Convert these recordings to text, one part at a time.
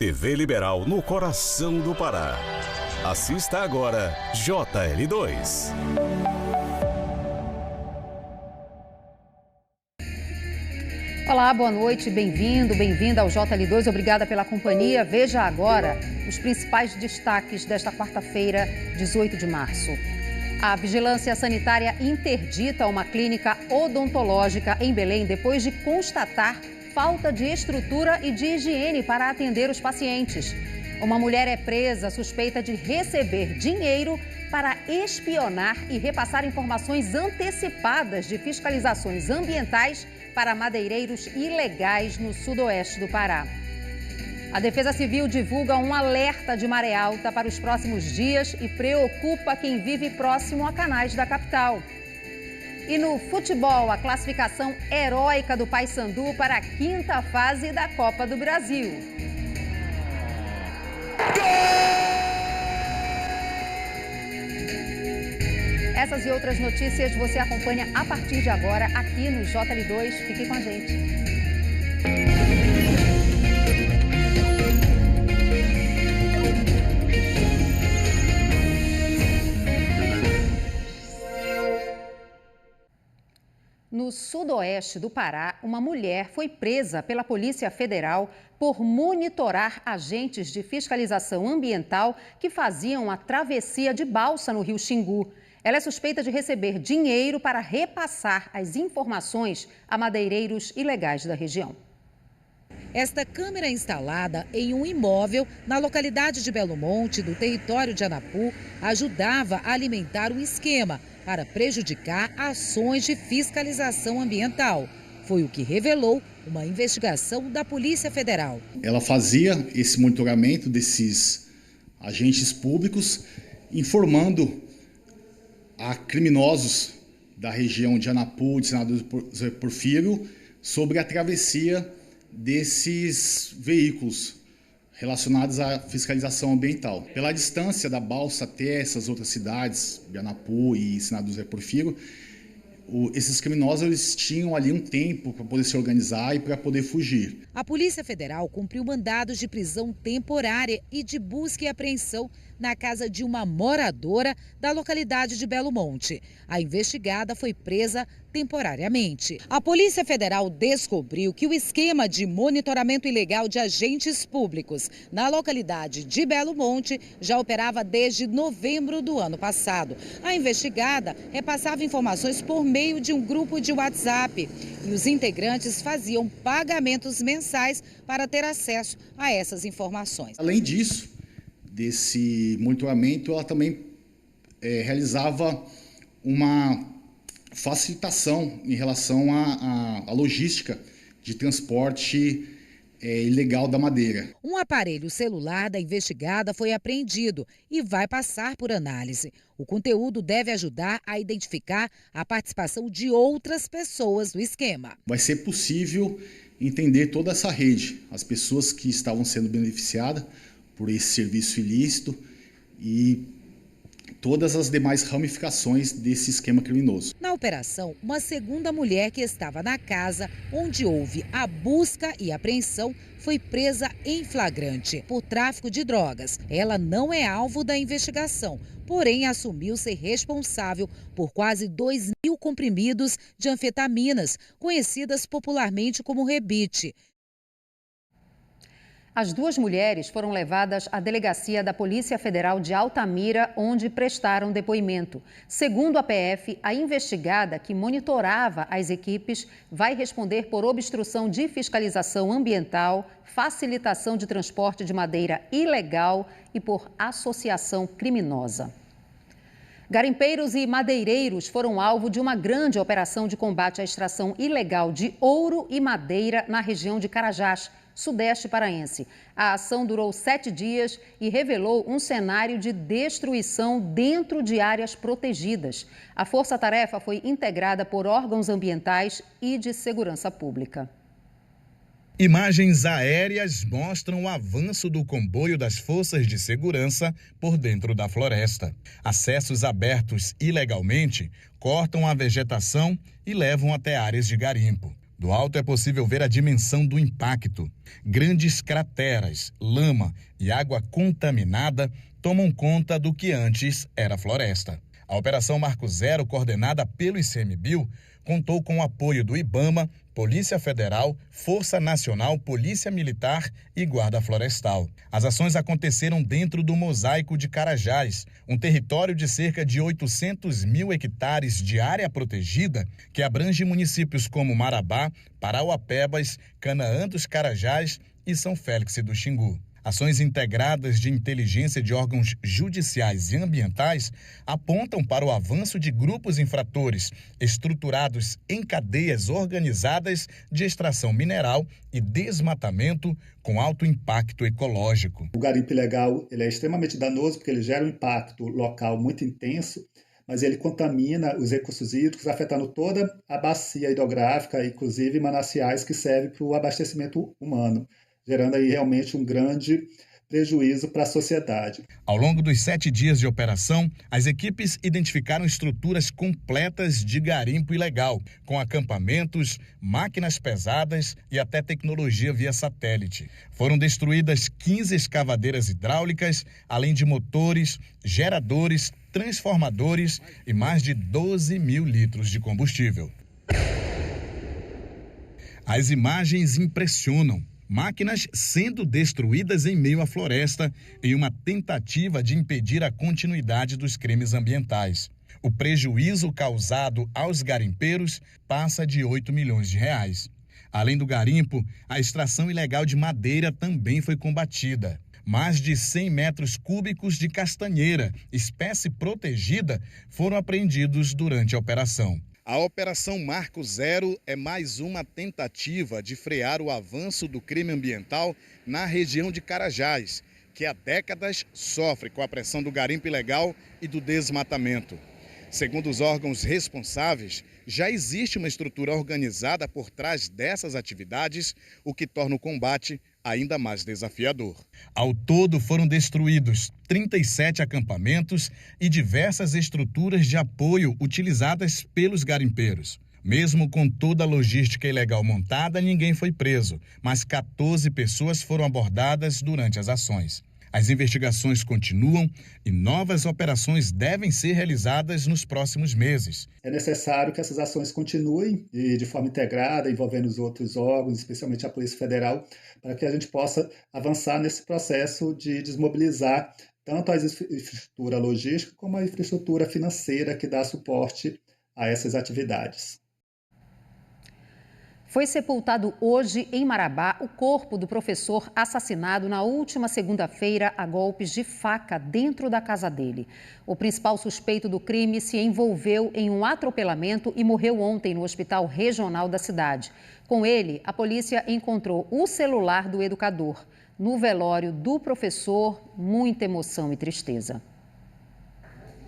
TV Liberal no coração do Pará. Assista agora JL2. Olá, boa noite, bem-vinda ao JL2, obrigada pela companhia. Veja agora os principais destaques desta quarta-feira, 18 de março. A Vigilância Sanitária interdita uma clínica odontológica em Belém depois de constatar falta de estrutura e de higiene para atender os pacientes. Uma mulher é presa suspeita de receber dinheiro para espionar e repassar informações antecipadas de fiscalizações ambientais para madeireiros ilegais no sudoeste do Pará. A Defesa Civil divulga um alerta de maré alta para os próximos dias e preocupa quem vive próximo a canais da capital. E no futebol, a classificação heróica do Paysandu para a quinta fase da Copa do Brasil. Essas e outras notícias você acompanha a partir de agora aqui no JL2. Fique com a gente. No sudoeste do Pará, uma mulher foi presa pela Polícia Federal por monitorar agentes de fiscalização ambiental que faziam a travessia de balsa no Rio Xingu. Ela é suspeita de receber dinheiro para repassar as informações a madeireiros ilegais da região. Esta câmera é instalada em um imóvel na localidade de Belo Monte, do território de Anapu, ajudava a alimentar um esquema para prejudicar ações de fiscalização ambiental. Foi o que revelou uma investigação da Polícia Federal. Ela fazia esse monitoramento desses agentes públicos, informando a criminosos da região de Anapu, de Senador José Porfírio, sobre a travessia desses veículos relacionados à fiscalização ambiental. Pela distância da balsa até essas outras cidades, de Anapu e Senador José Porfírio, esses criminosos eles tinham ali um tempo para poder se organizar e para poder fugir. A Polícia Federal cumpriu mandados de prisão temporária e de busca e apreensão na casa de uma moradora da localidade de Belo Monte. A investigada foi presa temporariamente. A Polícia Federal descobriu que o esquema de monitoramento ilegal de agentes públicos na localidade de Belo Monte já operava desde novembro do ano passado. A investigada repassava informações por meio de um grupo de WhatsApp e os integrantes faziam pagamentos mensais para ter acesso a essas informações. Além disso, desse monitoramento, ela também realizava uma facilitação em relação à logística de transporte ilegal da madeira. Um aparelho celular da investigada foi apreendido e vai passar por análise. O conteúdo deve ajudar a identificar a participação de outras pessoas no esquema. Vai ser possível entender toda essa rede, as pessoas que estavam sendo beneficiadas por esse serviço ilícito e todas as demais ramificações desse esquema criminoso. Na operação, uma segunda mulher que estava na casa onde houve a busca e apreensão foi presa em flagrante por tráfico de drogas. Ela não é alvo da investigação, porém assumiu ser responsável por quase 2.000 comprimidos de anfetaminas, conhecidas popularmente como rebite. As duas mulheres foram levadas à delegacia da Polícia Federal de Altamira, onde prestaram depoimento. Segundo a PF, a investigada que monitorava as equipes vai responder por obstrução de fiscalização ambiental, facilitação de transporte de madeira ilegal e por associação criminosa. Garimpeiros e madeireiros foram alvo de uma grande operação de combate à extração ilegal de ouro e madeira na região de Carajás, sudeste paraense. A ação durou 7 dias e revelou um cenário de destruição dentro de áreas protegidas. A força-tarefa foi integrada por órgãos ambientais e de segurança pública. Imagens aéreas mostram o avanço do comboio das forças de segurança por dentro da floresta. Acessos abertos ilegalmente cortam a vegetação e levam até áreas de garimpo. Do alto é possível ver a dimensão do impacto. Grandes crateras, lama e água contaminada tomam conta do que antes era floresta. A Operação Marco Zero, coordenada pelo ICMBio, contou com o apoio do IBAMA, Polícia Federal, Força Nacional, Polícia Militar e Guarda Florestal. As ações aconteceram dentro do Mosaico de Carajás, um território de cerca de 800 mil hectares de área protegida que abrange municípios como Marabá, Parauapebas, Canaã dos Carajás e São Félix do Xingu. Ações integradas de inteligência de órgãos judiciais e ambientais apontam para o avanço de grupos infratores estruturados em cadeias organizadas de extração mineral e desmatamento com alto impacto ecológico. O garimpo ilegal ele é extremamente danoso porque ele gera um impacto local muito intenso, mas ele contamina os recursos hídricos, afetando toda a bacia hidrográfica, inclusive mananciais que servem para o abastecimento humano, gerando aí realmente um grande prejuízo para a sociedade. Ao longo dos 7 dias de operação, as equipes identificaram estruturas completas de garimpo ilegal, com acampamentos, máquinas pesadas e até tecnologia via satélite. Foram destruídas 15 escavadeiras hidráulicas, além de motores, geradores, transformadores e mais de 12 mil litros de combustível. As imagens impressionam. Máquinas sendo destruídas em meio à floresta em uma tentativa de impedir a continuidade dos crimes ambientais. O prejuízo causado aos garimpeiros passa de 8 milhões de reais. Além do garimpo, a extração ilegal de madeira também foi combatida. Mais de 100 metros cúbicos de castanheira, espécie protegida, foram apreendidos durante a operação. A Operação Marco Zero é mais uma tentativa de frear o avanço do crime ambiental na região de Carajás, que há décadas sofre com a pressão do garimpo ilegal e do desmatamento. Segundo os órgãos responsáveis, já existe uma estrutura organizada por trás dessas atividades, o que torna o combate ainda mais desafiador. Ao todo foram destruídos 37 acampamentos e diversas estruturas de apoio utilizadas pelos garimpeiros. Mesmo com toda a logística ilegal montada, ninguém foi preso, mas 14 pessoas foram abordadas durante as ações. As investigações continuam e novas operações devem ser realizadas nos próximos meses. É necessário que essas ações continuem de forma integrada, envolvendo os outros órgãos, especialmente a Polícia Federal, para que a gente possa avançar nesse processo de desmobilizar tanto a infraestrutura logística como a infraestrutura financeira que dá suporte a essas atividades. Foi sepultado hoje em Marabá o corpo do professor assassinado na última segunda-feira a golpes de faca dentro da casa dele. O principal suspeito do crime se envolveu em um atropelamento e morreu ontem no hospital regional da cidade. Com ele, a polícia encontrou o celular do educador. No velório do professor, muita emoção e tristeza.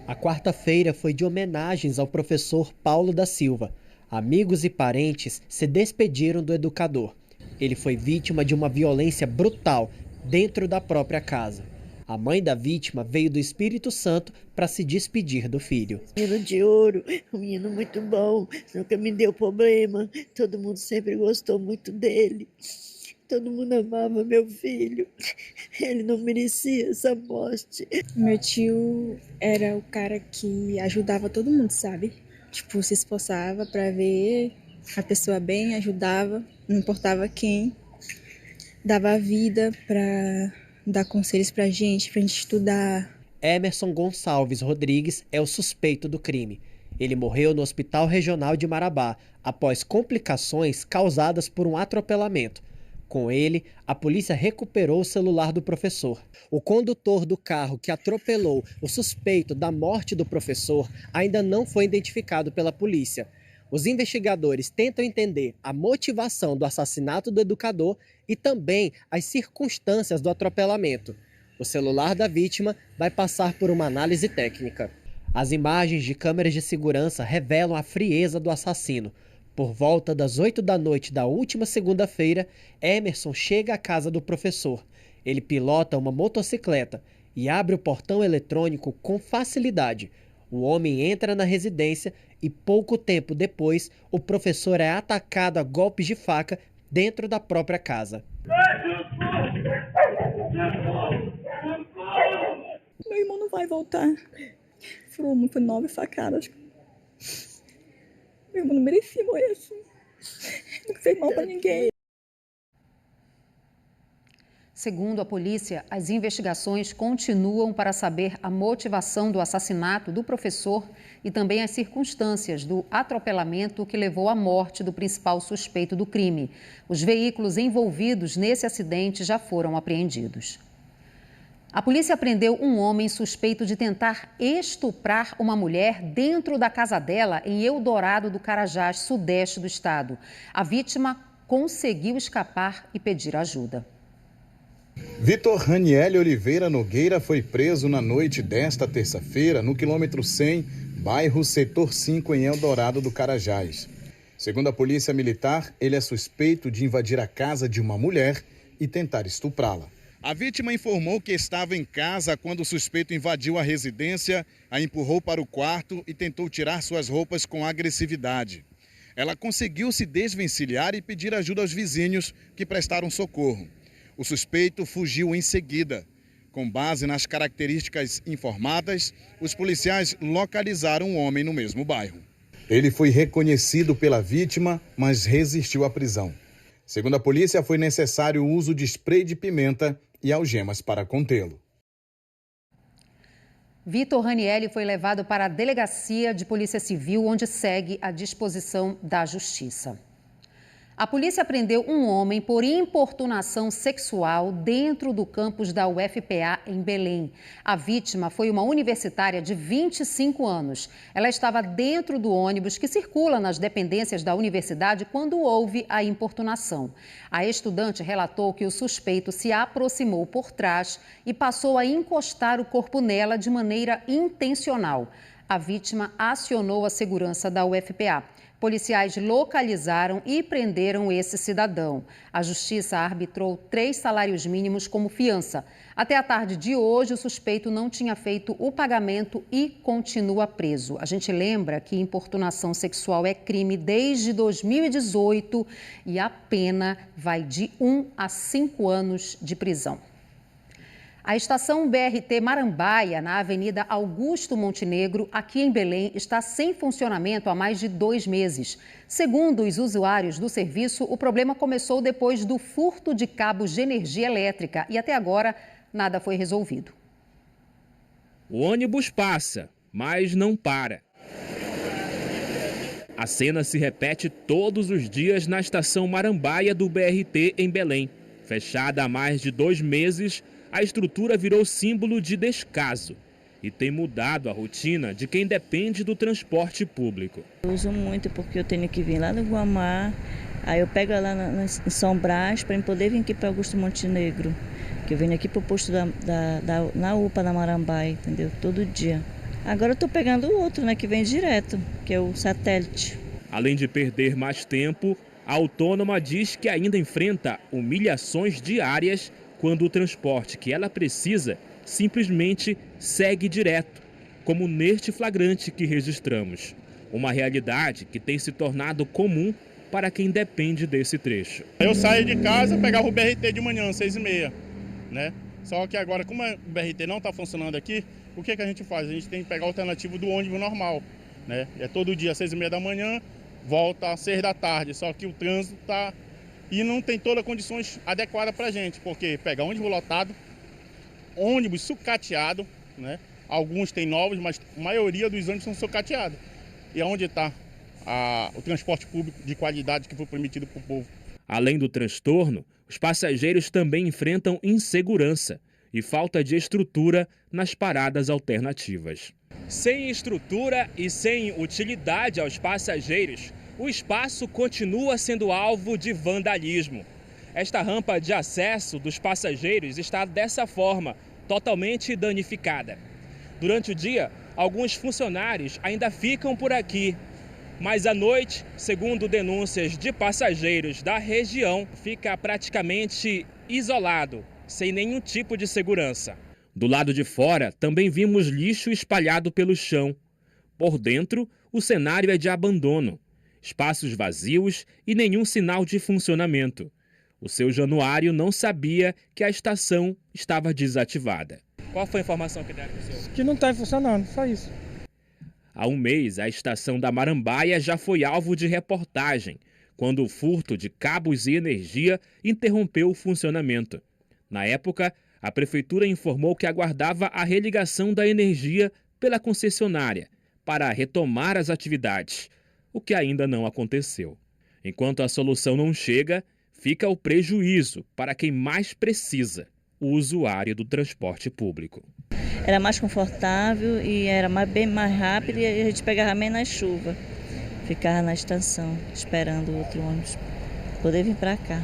A quarta-feira foi de homenagens ao professor Paulo da Silva. Amigos e parentes se despediram do educador. Ele foi vítima de uma violência brutal dentro da própria casa. A mãe da vítima veio do Espírito Santo para se despedir do filho. Menino de ouro, um menino muito bom, nunca me deu problema. Todo mundo sempre gostou muito dele. Todo mundo amava meu filho. Ele não merecia essa morte. Meu tio era o cara que ajudava todo mundo, sabe? Tipo, se esforçava para ver a pessoa bem, ajudava, não importava quem. Dava a vida para dar conselhos pra gente estudar. Emerson Gonçalves Rodrigues é o suspeito do crime. Ele morreu no Hospital Regional de Marabá após complicações causadas por um atropelamento. Com ele, a polícia recuperou o celular do professor. O condutor do carro que atropelou o suspeito da morte do professor ainda não foi identificado pela polícia. Os investigadores tentam entender a motivação do assassinato do educador e também as circunstâncias do atropelamento. O celular da vítima vai passar por uma análise técnica. As imagens de câmeras de segurança revelam a frieza do assassino. Por volta das 8 da noite da última segunda-feira, Emerson chega à casa do professor. Ele pilota uma motocicleta e abre o portão eletrônico com facilidade. O homem entra na residência e pouco tempo depois, o professor é atacado a golpes de faca dentro da própria casa. Meu irmão não vai voltar. Foi 9 facadas. Meu irmão não merecia morrer assim. Não fez mal para ninguém. Segundo a polícia, as investigações continuam para saber a motivação do assassinato do professor e também as circunstâncias do atropelamento que levou à morte do principal suspeito do crime. Os veículos envolvidos nesse acidente já foram apreendidos. A polícia prendeu um homem suspeito de tentar estuprar uma mulher dentro da casa dela em Eldorado do Carajás, sudeste do estado. A vítima conseguiu escapar e pedir ajuda. Vitor Raniel Oliveira Nogueira foi preso na noite desta terça-feira no quilômetro 100, bairro Setor 5, em Eldorado do Carajás. Segundo a polícia militar, ele é suspeito de invadir a casa de uma mulher e tentar estuprá-la. A vítima informou que estava em casa quando o suspeito invadiu a residência, a empurrou para o quarto e tentou tirar suas roupas com agressividade. Ela conseguiu se desvencilhar e pedir ajuda aos vizinhos, que prestaram socorro. O suspeito fugiu em seguida. Com base nas características informadas, os policiais localizaram o homem no mesmo bairro. Ele foi reconhecido pela vítima, mas resistiu à prisão. Segundo a polícia, foi necessário o uso de spray de pimenta e algemas para contê-lo. Vitor Raniel foi levado para a delegacia de polícia civil, onde segue à disposição da justiça. A polícia prendeu um homem por importunação sexual dentro do campus da UFPA em Belém. A vítima foi uma universitária de 25 anos. Ela estava dentro do ônibus que circula nas dependências da universidade quando houve a importunação. A estudante relatou que o suspeito se aproximou por trás e passou a encostar o corpo nela de maneira intencional. A vítima acionou a segurança da UFPA. Policiais localizaram e prenderam esse cidadão. A justiça arbitrou 3 salários mínimos como fiança. Até a tarde de hoje, o suspeito não tinha feito o pagamento e continua preso. A gente lembra que importunação sexual é crime desde 2018 e a pena vai de 1 a 5 anos de prisão. A estação BRT Marambaia, na Avenida Augusto Montenegro, aqui em Belém, está sem funcionamento há mais de 2 meses. Segundo os usuários do serviço, o problema começou depois do furto de cabos de energia elétrica e até agora nada foi resolvido. O ônibus passa, mas não para. A cena se repete todos os dias na estação Marambaia do BRT em Belém. Fechada há mais de 2 meses, a estrutura virou símbolo de descaso e tem mudado a rotina de quem depende do transporte público. Eu uso muito porque eu tenho que vir lá no Guamá, aí eu pego lá em São Brás para poder vir aqui para Augusto Montenegro, que eu venho aqui para o posto na UPA da Marambaia, entendeu? Todo dia. Agora eu estou pegando o outro, né, que vem direto, que é o satélite. Além de perder mais tempo, a autônoma diz que ainda enfrenta humilhações diárias quando o transporte que ela precisa simplesmente segue direto, como neste flagrante que registramos. Uma realidade que tem se tornado comum para quem depende desse trecho. Eu saio de casa, pegava o BRT de manhã, 6h30, né? Só que agora, como o BRT não está funcionando aqui, o que a gente faz? A gente tem que pegar a alternativa do ônibus normal, né? É todo dia, 6h30 da manhã, volta às 6 da tarde, só que o trânsito está... E não tem todas as condições adequadas para a gente, porque pega ônibus lotado, ônibus sucateado, né? Alguns têm novos, mas a maioria dos ônibus são sucateados. E onde está o transporte público de qualidade que foi permitido para o povo? Além do transtorno, os passageiros também enfrentam insegurança e falta de estrutura nas paradas alternativas. Sem estrutura e sem utilidade aos passageiros, o espaço continua sendo alvo de vandalismo. Esta rampa de acesso dos passageiros está dessa forma, totalmente danificada. Durante o dia, alguns funcionários ainda ficam por aqui, mas à noite, segundo denúncias de passageiros da região, fica praticamente isolado, sem nenhum tipo de segurança. Do lado de fora, também vimos lixo espalhado pelo chão. Por dentro, o cenário é de abandono, espaços vazios e nenhum sinal de funcionamento. O seu Januário não sabia que a estação estava desativada. Qual foi a informação que deram para o senhor? Que não está funcionando, só isso. Há um mês, a estação da Marambaia já foi alvo de reportagem, quando o furto de cabos e energia interrompeu o funcionamento. Na época, a prefeitura informou que aguardava a religação da energia pela concessionária para retomar as atividades, o que ainda não aconteceu. Enquanto a solução não chega, fica o prejuízo para quem mais precisa, o usuário do transporte público. Era mais confortável e era bem mais rápido e a gente pegava menos chuva. Ficava na estação esperando o outro ônibus poder vir para cá.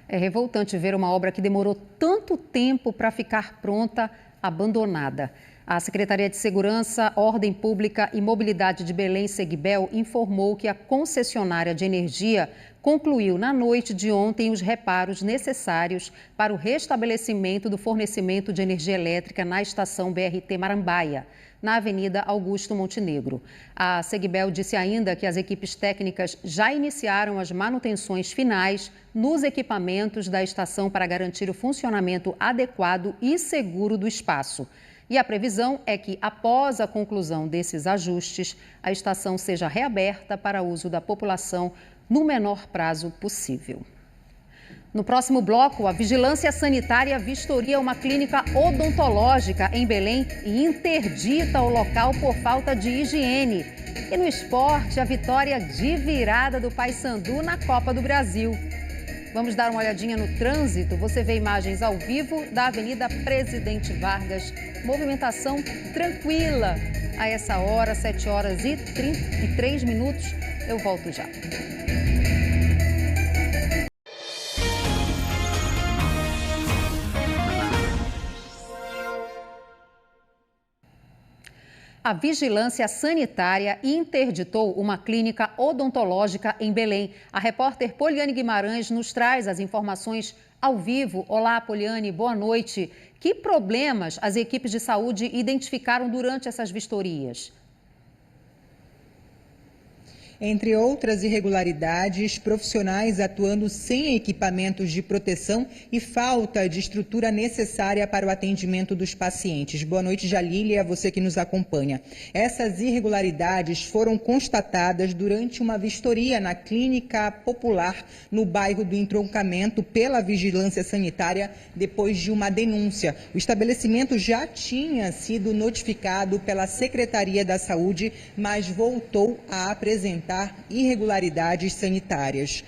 É revoltante ver uma obra que demorou tanto tempo para ficar pronta, abandonada. A Secretaria de Segurança, Ordem Pública e Mobilidade de Belém, Segbel, informou que a concessionária de energia concluiu na noite de ontem os reparos necessários para o restabelecimento do fornecimento de energia elétrica na estação BRT Marambaia, na Avenida Augusto Montenegro. A Segbel disse ainda que as equipes técnicas já iniciaram as manutenções finais nos equipamentos da estação para garantir o funcionamento adequado e seguro do espaço. E a previsão é que, após a conclusão desses ajustes, a estação seja reaberta para uso da população no menor prazo possível. No próximo bloco, a Vigilância Sanitária vistoria uma clínica odontológica em Belém e interdita o local por falta de higiene. E no esporte, a vitória de virada do Paysandu na Copa do Brasil. Vamos dar uma olhadinha no trânsito. Você vê imagens ao vivo da Avenida Presidente Vargas. Movimentação tranquila a essa hora, 7 horas e 33 minutos. Eu volto já. A Vigilância Sanitária interditou uma clínica odontológica em Belém. A repórter Poliane Guimarães nos traz as informações ao vivo. Olá, Poliane, boa noite. Que problemas as equipes de saúde identificaram durante essas vistorias? Entre outras irregularidades, profissionais atuando sem equipamentos de proteção e falta de estrutura necessária para o atendimento dos pacientes. Boa noite, Jalília, você que nos acompanha. Essas irregularidades foram constatadas durante uma vistoria na Clínica Popular, no bairro do Entroncamento, pela Vigilância Sanitária, depois de uma denúncia. O estabelecimento já tinha sido notificado pela Secretaria da Saúde, mas voltou a apresentar irregularidades sanitárias.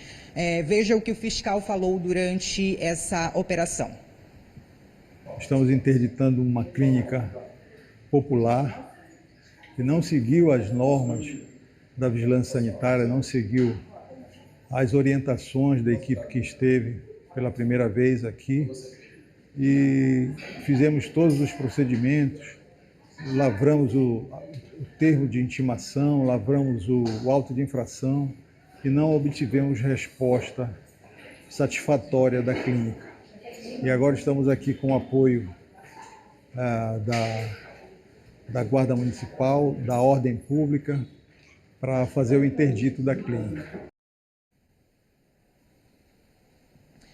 Veja o que o fiscal falou durante essa operação. Estamos interditando uma clínica popular que não seguiu as normas da vigilância sanitária, não seguiu as orientações da equipe que esteve pela primeira vez aqui e fizemos todos os procedimentos, lavramos o termo de intimação, lavramos o auto de infração e não obtivemos resposta satisfatória da clínica. E agora estamos aqui com o apoio da Guarda Municipal, da Ordem Pública, para fazer o interdito da clínica.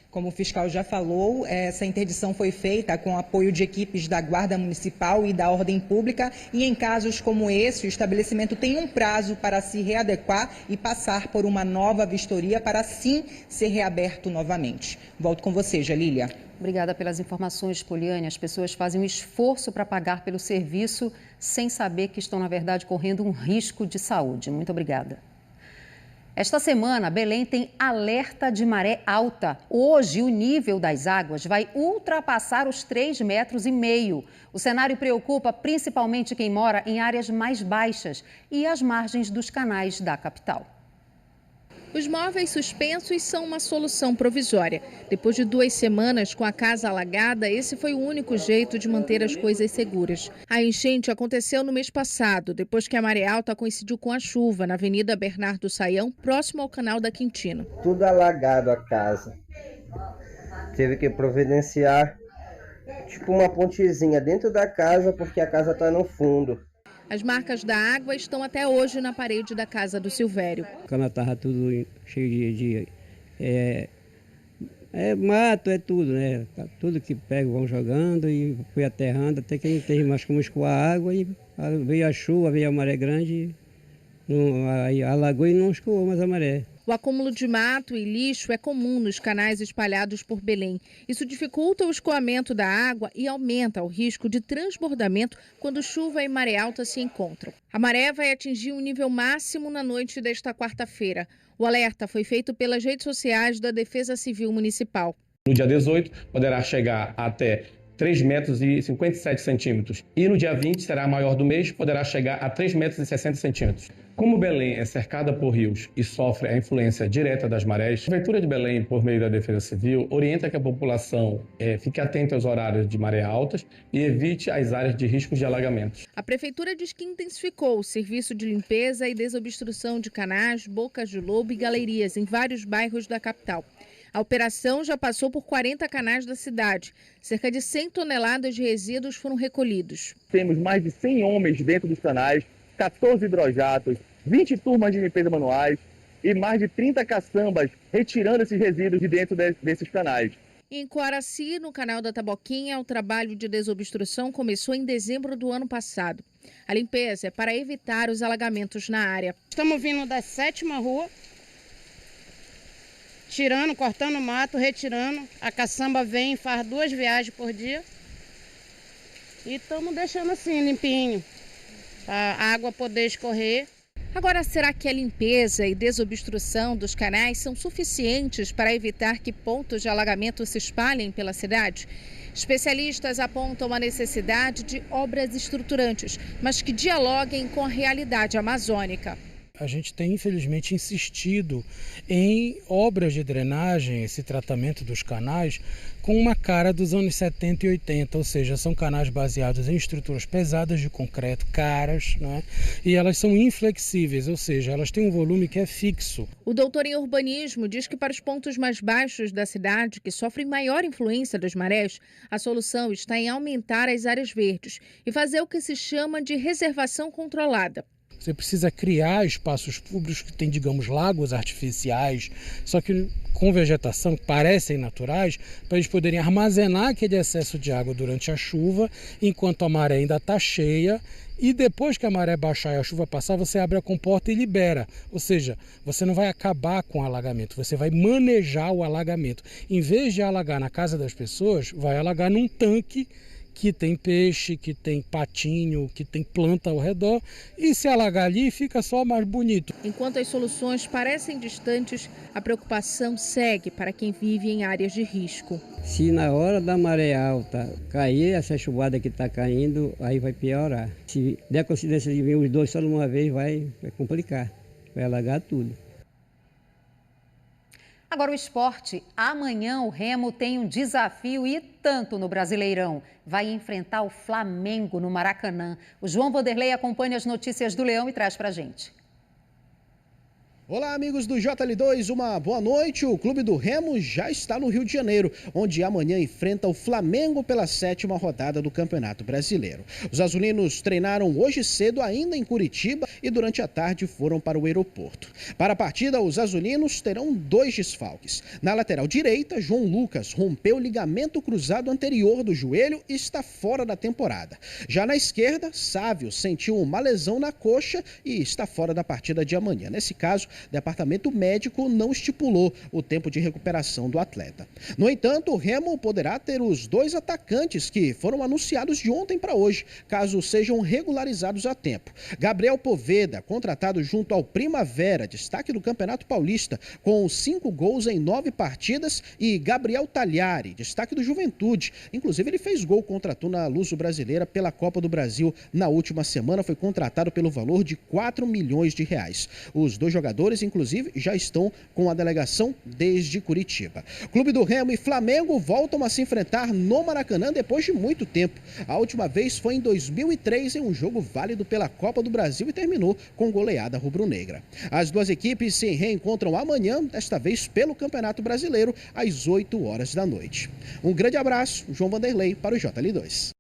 Como o fiscal já falou, essa interdição foi feita com apoio de equipes da Guarda Municipal e da Ordem Pública e em casos como esse, o estabelecimento tem um prazo para se readequar e passar por uma nova vistoria para assim ser reaberto novamente. Volto com você, Jalília. Obrigada pelas informações, Poliane. As pessoas fazem um esforço para pagar pelo serviço sem saber que estão, na verdade, correndo um risco de saúde. Muito obrigada. Esta semana, Belém tem alerta de maré alta. Hoje, o nível das águas vai ultrapassar os 3,5 metros. O cenário preocupa principalmente quem mora em áreas mais baixas e às margens dos canais da capital. Os móveis suspensos são uma solução provisória. Depois de 2 semanas com a casa alagada, esse foi o único jeito de manter as coisas seguras. A enchente aconteceu no mês passado, depois que a maré alta coincidiu com a chuva na Avenida Bernardo Saião, próximo ao canal da Quintino. Tudo alagado a casa. Teve que providenciar tipo uma pontezinha dentro da casa, porque a casa está no fundo. As marcas da água estão até hoje na parede da casa do Silvério. A cama estava tudo cheio de mato, é tudo, né? Tudo que pega vão jogando e foi aterrando até que não tem mais como escoar a água e veio a chuva, veio a maré grande, aí alagou e não escoou mais a maré. O acúmulo de mato e lixo é comum nos canais espalhados por Belém. Isso dificulta o escoamento da água e aumenta o risco de transbordamento quando chuva e maré alta se encontram. A maré vai atingir um nível máximo na noite desta quarta-feira. O alerta foi feito pelas redes sociais da Defesa Civil Municipal. No dia 18, poderá chegar até 3,57 metros e no dia 20 será a maior do mês, poderá chegar a 3,60 metros. Como Belém é cercada por rios e sofre a influência direta das marés, a Prefeitura de Belém, por meio da Defesa Civil, orienta que a população fique atenta aos horários de maré altas e evite as áreas de riscos de alagamentos. A Prefeitura diz que intensificou o serviço de limpeza e desobstrução de canais, bocas de lobo e galerias em vários bairros da capital. A operação já passou por 40 canais da cidade. Cerca de 100 toneladas de resíduos foram recolhidos. Temos mais de 100 homens dentro dos canais, 14 hidrojatos, 20 turmas de limpeza manuais e mais de 30 caçambas retirando esses resíduos de dentro desses canais. Em Coaraci, no canal da Taboquinha, o trabalho de desobstrução começou em dezembro do ano passado. A limpeza é para evitar os alagamentos na área. Estamos vindo da 7ª rua, tirando, cortando mato, retirando. A caçamba vem e faz 2 viagens por dia. E estamos deixando assim, limpinho, para a água poder escorrer. Agora, será que a limpeza e desobstrução dos canais são suficientes para evitar que pontos de alagamento se espalhem pela cidade? Especialistas apontam a necessidade de obras estruturantes, mas que dialoguem com a realidade amazônica. A gente tem, infelizmente, insistido em obras de drenagem, esse tratamento dos canais, com uma cara dos anos 70 e 80, ou seja, são canais baseados em estruturas pesadas de concreto, caras, né? E elas são inflexíveis, ou seja, elas têm um volume que é fixo. O doutor em urbanismo diz que para os pontos mais baixos da cidade, que sofrem maior influência das marés, a solução está em aumentar as áreas verdes e fazer o que se chama de reservação controlada. Você precisa criar espaços públicos que têm, digamos, lagos artificiais, só que com vegetação que parecem naturais, para eles poderem armazenar aquele excesso de água durante a chuva, enquanto a maré ainda está cheia, e depois que a maré baixar e a chuva passar, você abre a comporta e libera. Ou seja, você não vai acabar com o alagamento, você vai manejar o alagamento. Em vez de alagar na casa das pessoas, vai alagar num tanque que tem peixe, que tem patinho, que tem planta ao redor, e se alagar ali fica só mais bonito. Enquanto as soluções parecem distantes, a preocupação segue para quem vive em áreas de risco. Se na hora da maré alta cair essa chuvada que está caindo, aí vai piorar. Se der coincidência de vir os dois só de uma vez, vai complicar, vai alagar tudo. Agora o esporte. Amanhã o Remo tem um desafio e tanto no Brasileirão. Vai enfrentar o Flamengo no Maracanã. O João Vanderlei acompanha as notícias do Leão e traz pra gente. Olá, amigos do JL2, uma boa noite. O Clube do Remo já está no Rio de Janeiro, onde amanhã enfrenta o Flamengo pela 7ª rodada do Campeonato Brasileiro. Os azulinos treinaram hoje cedo ainda em Curitiba e durante a tarde foram para o aeroporto. Para a partida, os azulinos terão 2 desfalques. Na lateral direita, João Lucas rompeu o ligamento cruzado anterior do joelho e está fora da temporada. Já na esquerda, Sávio sentiu uma lesão na coxa e está fora da partida de amanhã. Nesse caso, o departamento médico não estipulou o tempo de recuperação do atleta. No entanto, o Remo poderá ter os 2 atacantes que foram anunciados de ontem para hoje, caso sejam regularizados a tempo. Gabriel Poveda, contratado junto ao Primavera, destaque do Campeonato Paulista, com 5 gols em 9 partidas, e Gabriel Talhari, destaque do Juventude. Inclusive, ele fez gol contra a Tuna Luso Brasileira pela Copa do Brasil na última semana, foi contratado pelo valor de R$4 milhões. Os 2 jogadores, inclusive, já estão com a delegação desde Curitiba. Clube do Remo e Flamengo voltam a se enfrentar no Maracanã depois de muito tempo. A última vez foi em 2003, em um jogo válido pela Copa do Brasil e terminou com goleada rubro-negra. As 2 equipes se reencontram amanhã, desta vez pelo Campeonato Brasileiro, às 8 horas da noite. Um grande abraço, João Vanderlei para o JL2.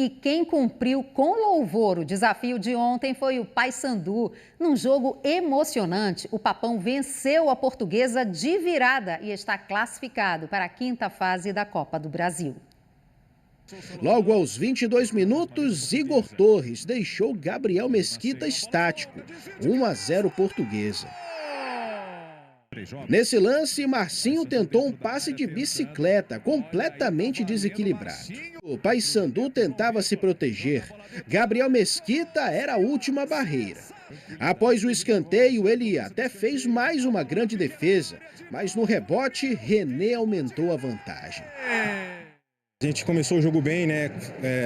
E quem cumpriu com louvor o desafio de ontem foi o Paysandu. Num jogo emocionante, o Papão venceu a Portuguesa de virada e está classificado para a 5ª fase da Copa do Brasil. Logo aos 22 minutos, Igor Torres deixou Gabriel Mesquita estático. 1-0 Portuguesa. Nesse lance, Marcinho tentou um passe de bicicleta, completamente desequilibrado. O Paysandu tentava se proteger. Gabriel Mesquita era a última barreira. Após o escanteio, ele até fez mais uma grande defesa, mas no rebote, René aumentou a vantagem. A gente começou o jogo bem, né?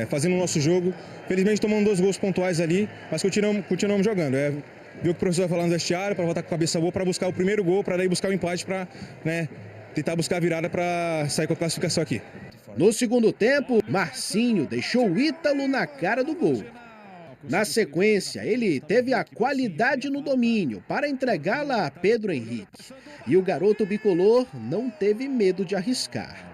Fazendo o nosso jogo. Felizmente tomando 2 gols pontuais ali, mas continuamos jogando. Viu o que o professor vai falar no vestiário, para voltar com a cabeça boa, para buscar o primeiro gol, para daí buscar o empate, para tentar buscar a virada para sair com a classificação aqui. No segundo tempo, Marcinho deixou o Ítalo na cara do gol. Na sequência, ele teve a qualidade no domínio para entregá-la a Pedro Henrique. E o garoto bicolor não teve medo de arriscar.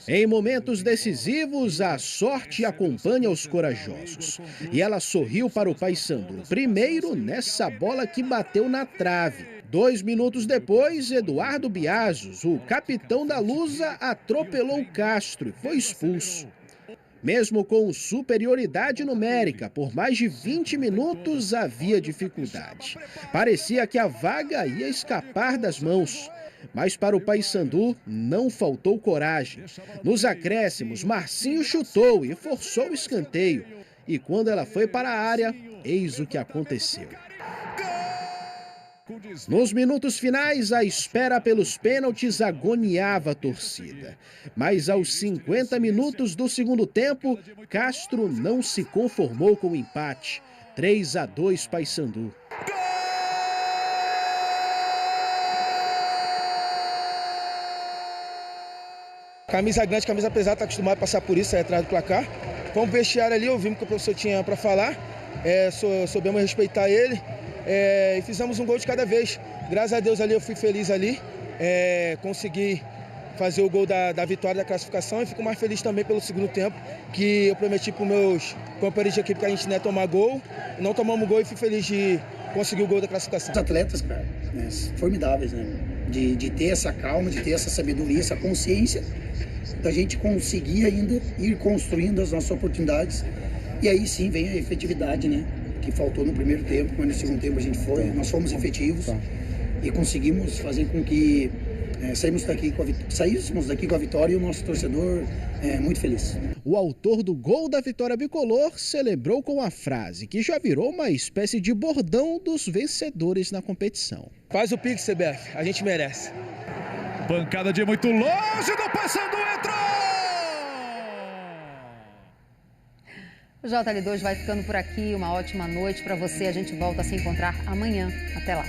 Em momentos decisivos, a sorte acompanha os corajosos. E ela sorriu para o Paysandu, primeiro nessa bola que bateu na trave. 2 minutos depois, Eduardo Biazos, o capitão da Lusa, atropelou o Castro e foi expulso. Mesmo com superioridade numérica, por mais de 20 minutos havia dificuldade. Parecia que a vaga ia escapar das mãos. Mas para o Paysandu não faltou coragem. Nos acréscimos, Marcinho chutou e forçou o escanteio. E quando ela foi para a área, eis o que aconteceu. Nos minutos finais, a espera pelos pênaltis agoniava a torcida. Mas aos 50 minutos do segundo tempo, Castro não se conformou com o empate. 3-2 Paysandu. Camisa grande, camisa pesada, tá acostumado a passar por isso, aí atrás do placar. Fomos pro vestiário ali, ouvimos o que o professor tinha para falar, soubemos respeitar ele e fizemos um gol de cada vez. Graças a Deus ali eu fui feliz ali, consegui fazer o gol da vitória da classificação e fico mais feliz também pelo segundo tempo, que eu prometi para os meus companheiros de equipe que a gente não ia tomar gol, não tomamos gol e fui feliz de conseguir o gol da classificação. Os atletas, cara, formidáveis, né? De ter essa calma, de ter essa sabedoria, essa consciência, da gente conseguir ainda ir construindo as nossas oportunidades. E aí sim vem a efetividade, né? Que faltou no primeiro tempo, mas no segundo tempo nós fomos efetivos e conseguimos fazer com que saíssemos daqui com a vitória e o nosso torcedor muito feliz. O autor do gol da vitória bicolor celebrou com a frase que já virou uma espécie de bordão dos vencedores na competição. Faz o Pix, CBF, a gente merece. Pancada de muito longe do Paysandu, entrou! O JL2 vai ficando por aqui. Uma ótima noite para você. A gente volta a se encontrar amanhã. Até lá.